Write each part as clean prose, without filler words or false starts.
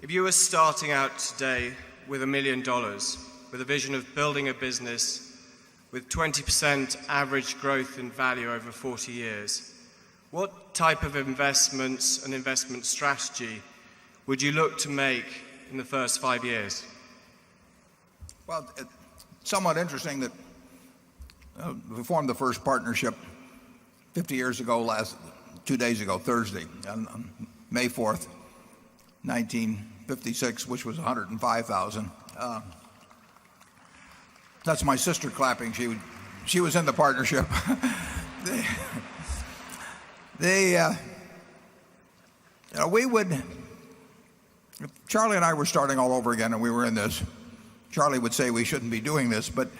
If you were starting out today with $1 million, with a vision of building a business with 20% average growth in value over 40 years, what type of investments and investment strategy would you look to make in the first 5 years? Well, it's somewhat interesting that we formed the first partnership 50 years ago, 2 days ago, Thursday, on May 4th, 1956, which was 105,000. That's my sister clapping. She was in the partnership. We would, if Charlie and I were starting all over again and we were in this, Charlie would say we shouldn't be doing this, but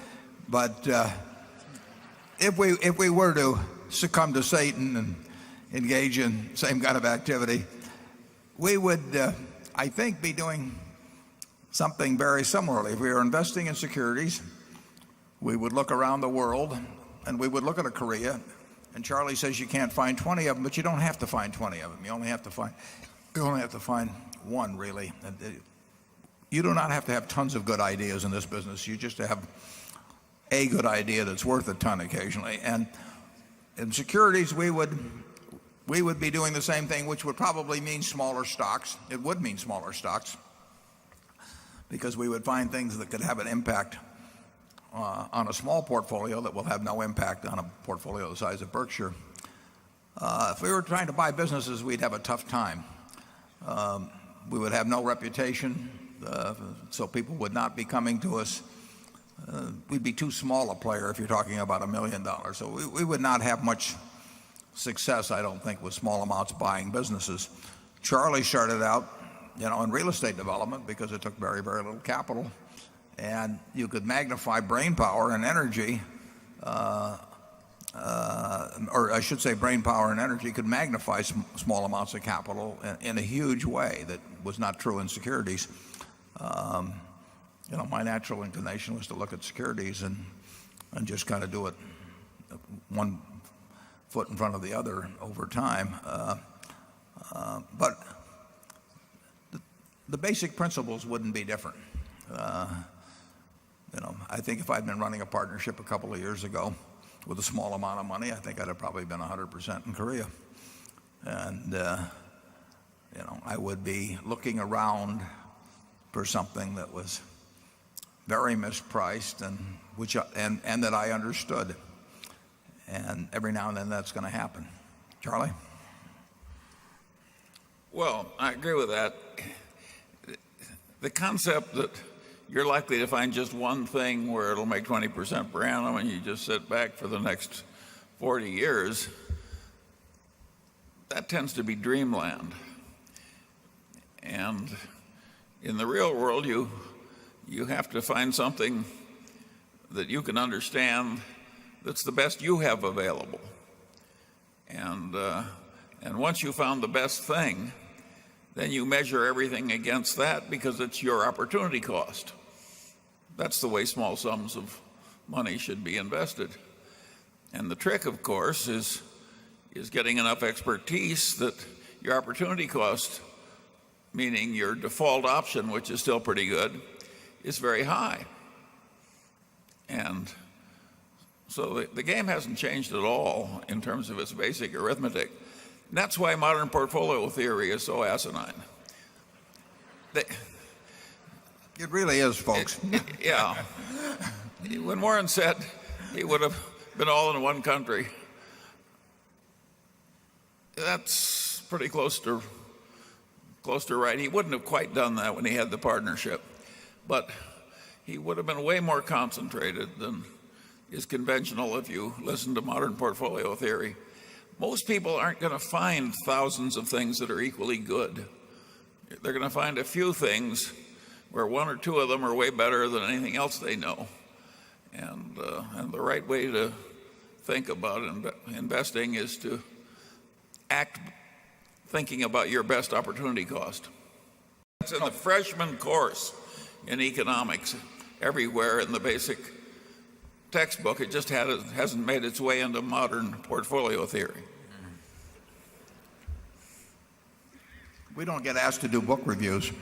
if we were to succumb to Satan and engage in the same kind of activity, we would, I think, be doing something very similarly. If we were investing in securities, we would look around the world and we would look at a Korea, and Charlie says you can't find 20 of them, but you don't have to find 20 of them. You only have to find one, really. You do not have to have tons of good ideas in this business. You just have a good idea that's worth a ton occasionally. And in securities, we would be doing the same thing, which would probably mean smaller stocks. It would mean smaller stocks because we would find things that could have an impact on a small portfolio that will have no impact on a portfolio the size of Berkshire. If we were trying to buy businesses, we'd have a tough time. We would have no reputation, so people would not be coming to us. We'd be too small a player if you're talking about $1 million. So we would not have much success, I don't think, with small amounts buying businesses. Charlie started out, in real estate development because it took very, very little capital, and you could magnify brain power and energy, or I should say brain power and energy could magnify small amounts of capital in a huge way that was not true in securities. My natural inclination was to look at securities and just kind of do it one foot in front of the other over time. But the basic principles wouldn't be different. I think if I'd been running a partnership a couple of years ago with a small amount of money, I think I'd have probably been 100% in Korea. And, I would be looking around for something that was very mispriced and that I understood. And every now and then that's going to happen. Charlie? Well, I agree with that. The concept that you're likely to find just one thing where it'll make 20% per annum and you just sit back for the next 40 years, that tends to be dreamland. And in the real world, you have to find something that you can understand that's the best you have available. And once you found the best thing, then you measure everything against that because it's your opportunity cost. That's the way small sums of money should be invested. And the trick, of course, is getting enough expertise that your opportunity cost, meaning your default option, which is still pretty good, is very high. And so the game hasn't changed at all in terms of its basic arithmetic. And that's why modern portfolio theory is so asinine. It really is, folks. Yeah. When Warren said he would have been all in one country, that's pretty close to right. He wouldn't have quite done that when he had the partnership, but he would have been way more concentrated than is conventional if you listen to modern portfolio theory. Most people aren't going to find thousands of things that are equally good. They're going to find a few things where one or two of them are way better than anything else they know. And the right way to think about investing is to act thinking about your best opportunity cost. That's in the freshman course in economics everywhere in the basic textbook. It just hasn't made its way into modern portfolio theory. We don't get asked to do book reviews.